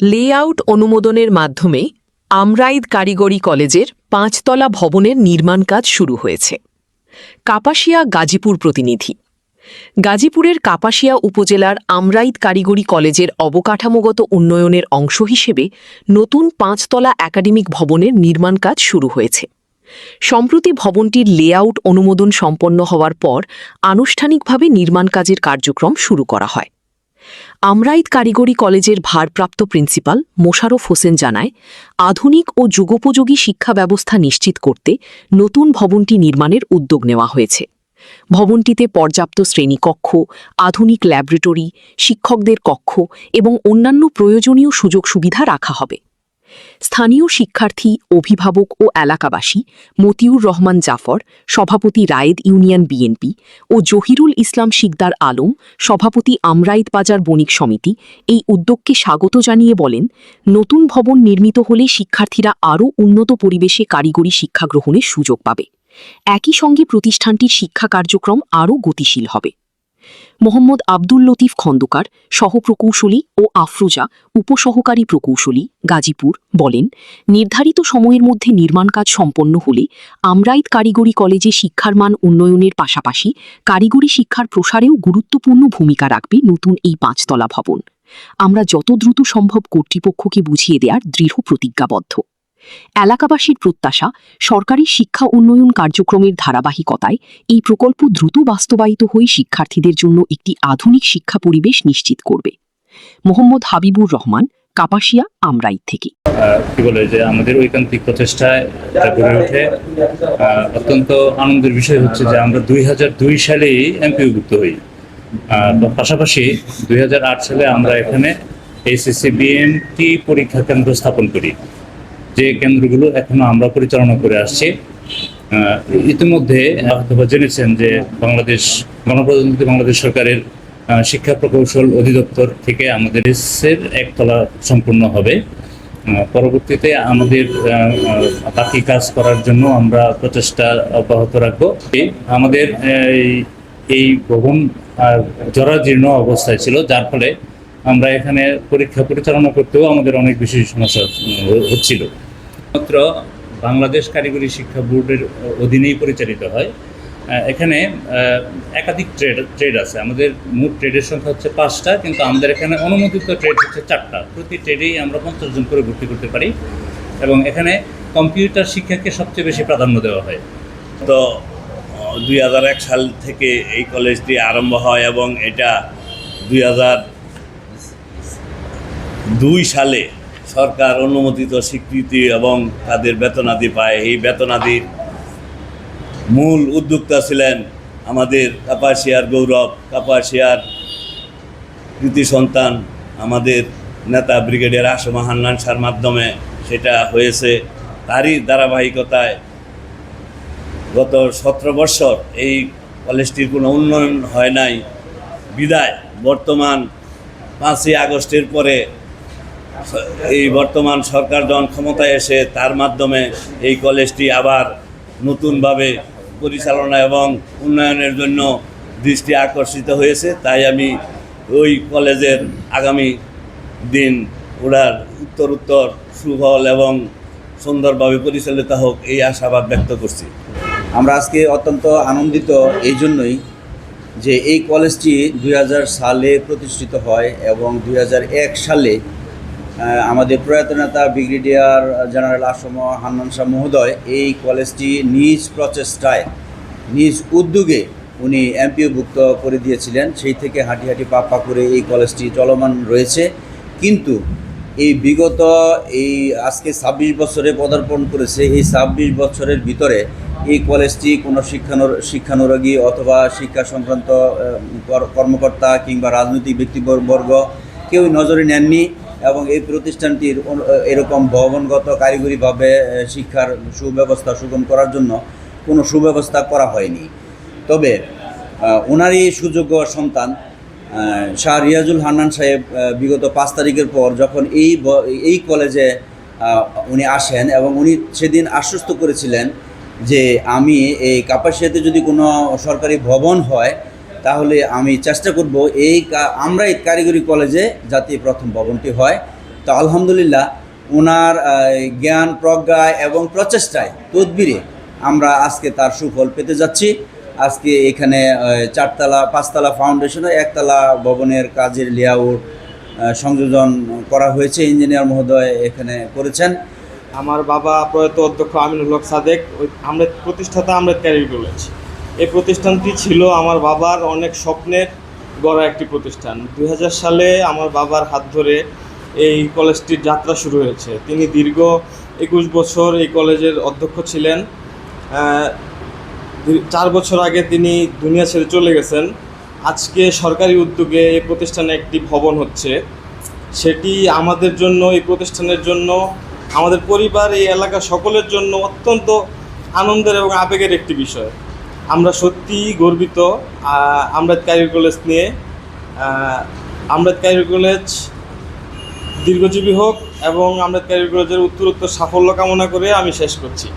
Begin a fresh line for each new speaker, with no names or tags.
Layout অনুমোদনের মাধ্যমে আমরাইদ কারিগরি কলেজের ৫তলা ভবনের নির্মাণ কাজ শুরু হয়েছে। কাপাসিয়া গাজীপুর প্রতিনিধি। গাজীপুরের কাপাসিয়া উপজেলার আমরাইদ কারিগরি কলেজের অবকাঠামোগত উন্নয়নের অংশ হিসেবে নতুন ৫তলা একাডেমিক ভবনের নির্মাণ কাজ শুরু হয়েছে। সম্প্রতি ভবনটির লেআউট অনুমোদন সম্পন্ন হওয়ার পর আনুষ্ঠানিকভাবে নির্মাণ কাজের কার্যক্রম শুরু করা হয়। আমরাইদ কারিগরি কলেজের ভারপ্রাপ্ত প্রিন্সিপাল মোশাররফ হোসেন জানায়, আধুনিক ও যুগোপযোগী শিক্ষা ব্যবস্থা নিশ্চিত করতে নতুন ভবনটি নির্মাণের উদ্যোগ নেওয়া হয়েছে। ভবনটিতে পর্যাপ্ত শ্রেণীকক্ষ, আধুনিক ল্যাবরেটরি, শিক্ষকদের কক্ষ এবং অন্যান্য প্রয়োজনীয় সুযোগ সুবিধা রাখা হবে। স্থানীয় শিক্ষার্থী, অভিভাবক ও এলাকাবাসী মতিউর রহমান জাফর, সভাপতি রায়েদ ইউনিয়ন বিএনপি, ও জহিরুল ইসলাম শিকদার আলম, সভাপতি আমরাইদ বাজার বণিক সমিতি এই উদ্যোগকে স্বাগত জানিয়ে বলেন, নতুন ভবন নির্মিত হলে শিক্ষার্থীরা আরও উন্নত পরিবেশে কারিগরি শিক্ষা গ্রহণের সুযোগ পাবে। একই সঙ্গে প্রতিষ্ঠানটির শিক্ষা কার্যক্রম আরও গতিশীল হবে। মোহাম্মদ আব্দুল লতিফ খন্দকার, সহপ্রকৌশলী, ও আফরোজা, উপসহকারী প্রকৌশলী, গাজীপুর বলেন, নির্ধারিত সময়ের মধ্যে নির্মাণ কাজ সম্পন্ন হলে আমরাইদ কারিগরি কলেজে শিক্ষার মান উন্নয়নের পাশাপাশি কারিগরি শিক্ষার প্রসারেও গুরুত্বপূর্ণ ভূমিকা রাখবে নতুন এই ৫তলা ভবন। আমরা যত দ্রুত সম্ভব কর্তৃপক্ষকে বুঝিয়ে দেওয়ার দৃঢ় প্রতিজ্ঞাবদ্ধ। এলাকাবাসীর প্রত্যাশা, সরকারি শিক্ষা উন্নয়ন কার্যক্রমের ধারাবাহিকতায় এই প্রকল্প দ্রুত বাস্তবায়িত হয়ে শিক্ষার্থীদের জন্য একটি আধুনিক শিক্ষা পরিবেশ নিশ্চিত করবে। মোহাম্মদ হাবিবুর রহমান, কাপাসিয়া, আমরাইদ থেকে।
আমাদের ঐকান্তিক প্রচেষ্টায় গড়ে ওঠে। অত্যন্ত আনন্দের বিষয় হচ্ছে যে আমরা 2002 সালেই এমপিওভুক্ত হই। পাশাপাশি 2008 সালে আমরা এখানে এসএসসি বিএমটি পরীক্ষা কেন্দ্র স্থাপন করি, যে কেন্দ্রগুলো এখনো আমরা পরিচালনা করে আসছি। ইতিমধ্যে হয়তো জেনেছেন যে গণপ্রজাতন্ত্রী বাংলাদেশ সরকারের শিক্ষা প্রকৌশল অধিদপ্তর থেকে আমাদের এর একতলা সম্পূর্ণ হবে। পরবর্তীতে আমাদের বাকি কাজ করার জন্য আমরা প্রচেষ্টা অব্যাহত রাখবো। আমাদের এই ভবন জরাজীর্ণ অবস্থায় ছিল, যার ফলে আমরা এখানে পরীক্ষা পরিচালনা করতেও আমাদের অনেক বেশি সমস্যা হচ্ছিল। মাত্র বাংলাদেশ কারিগরি শিক্ষা বোর্ডের অধীনেই পরিচালিত হয়। এখানে একাধিক ট্রেড আছে। আমাদের মোট ট্রেডের সংখ্যা হচ্ছে 5টা, কিন্তু আমাদের এখানে অনুমোদিত ট্রেড হচ্ছে 4টা। প্রতি ট্রেডেই আমরা 50 জন করে ভর্তি করতে পারি, এবং এখানে কম্পিউটার শিক্ষাকে সবচেয়ে বেশি প্রাধান্য দেওয়া হয়।
তো 2001 সাল থেকে এই কলেজটি আরম্ভ হয় এবং এটা 2002 সালে সরকার অনুমোদিত স্বীকৃতি এবং তাদের বেতনাদি পায়। এই বেতনাদির মূল উদ্যোক্তা ছিলেন আমাদের কাপাসিয়ার গৌরব, কাপাসিয়ার কৃতি সন্তান আমাদের নেতা ব্রিগেডিয়ার আসম হান্নান স্যার মাধ্যমে সেটা হয়েছে। তারই ধারাবাহিকতায় গত 17 বছর এই কলেজটির কোনো উন্নয়ন হয় নাই। বিদায় বর্তমান 5ই আগস্টের পরে এই বর্তমান সরকার যখন ক্ষমতায় এসে তার মাধ্যমে এই কলেজটি আবার নতুনভাবে পরিচালনা এবং উন্নয়নের জন্য দৃষ্টি আকর্ষিত হয়েছে। তাই আমি ওই কলেজের আগামী দিন ওনার উত্তর সুফল এবং সুন্দরভাবে পরিচালিত হোক এই আশাবাদ ব্যক্ত করছি।
আমরা আজকে অত্যন্ত আনন্দিত এই জন্যই যে এই কলেজটি 2000 সালে প্রতিষ্ঠিত হয় এবং 2001 সালে আমাদের প্রয়াত নেতা ব্রিগেডিয়ার জেনারেল আসম হান্নান শাহ মহোদয় এই কলেজটি নিজ প্রচেষ্টায়, নিজ উদ্যোগে উনি এমপিওভুক্ত করে দিয়েছিলেন। সেই থেকে হাঁটি পা করে এই কলেজটি চলমান রয়েছে। কিন্তু এই বিগত আজকে 26 বছরে পদার্পণ করেছে। এই 26 বছরের ভিতরে এই কলেজটি কোনো শিক্ষানুরাগী অথবা শিক্ষা সংক্রান্ত কর্মকর্তা কিংবা রাজনৈতিক ব্যক্তিবর্গ কেউ নজরে নেননি, এবং এই প্রতিষ্ঠানটির এরকম ভবনগত কারিগরিভাবে শিক্ষার সুব্যবস্থা সুগম করার জন্য কোনো সুব্যবস্থা করা হয়নি। তবে ওনারই সুযোগ্য সন্তান শাহ রিয়াজুল হান্নান সাহেব বিগত 5 তারিখের পর যখন এই কলেজে উনি আসেন এবং উনি সেদিন আশ্বস্ত করেছিলেন যে আমি এই কাপাসিয়াতে যদি কোনো সরকারি ভবন হয় তাহলে আমি চেষ্টা করব আমরাইদ কারিগরি কলেজে যাতে প্রথম ভবনটি হয়। তো আলহামদুলিল্লাহ ওনার জ্ঞান প্রজ্ঞা এবং প্রচেষ্টায় তদবিরে আমরা আজকে তার সুফল পেতে যাচ্ছি। আজকে এখানে 5তলা ফাউন্ডেশনে 1তলা ভবনের কাজের লেআউট সংযোজন করা হয়েছে। ইঞ্জিনিয়ার মহোদয় এখানে করেছেন।
আমার বাবা প্রয়াত অধ্যক্ষ আমিনুল হক সাদেক, আমরেদ প্রতিষ্ঠাতা আমরেদ ক্যারিয়ার কলেজ। এই প্রতিষ্ঠানটি ছিল আমার বাবার অনেক স্বপ্নের গড়া একটি প্রতিষ্ঠান। 2000 সালে আমার বাবার হাত ধরে এই কলেজটির যাত্রা শুরু হয়েছে। তিনি দীর্ঘ 21 বছর এই কলেজের অধ্যক্ষ ছিলেন। 4 বছর আগে তিনি দুনিয়া ছেড়ে চলে গেছেন। আজকে সরকারি উদ্যোগে এই প্রতিষ্ঠানে একটি ভবন হচ্ছে। সেটি আমাদের জন্য, এই প্রতিষ্ঠানের জন্য, আমাদের পরিবার, এই এলাকা সকলের জন্য অত্যন্ত আনন্দের এবং আবেগের একটি বিষয়। আমরা সত্যিই গর্বিত আমরেদ ক্যারিয়ার কলেজ নিয়ে। আমরেদ ক্যারিয়ার কলেজ দীর্ঘজীবী হোক এবং আমরেদ ক্যারিয়ার কলেজের উত্তরোত্তর সাফল্য কামনা করে আমি শেষ করছি।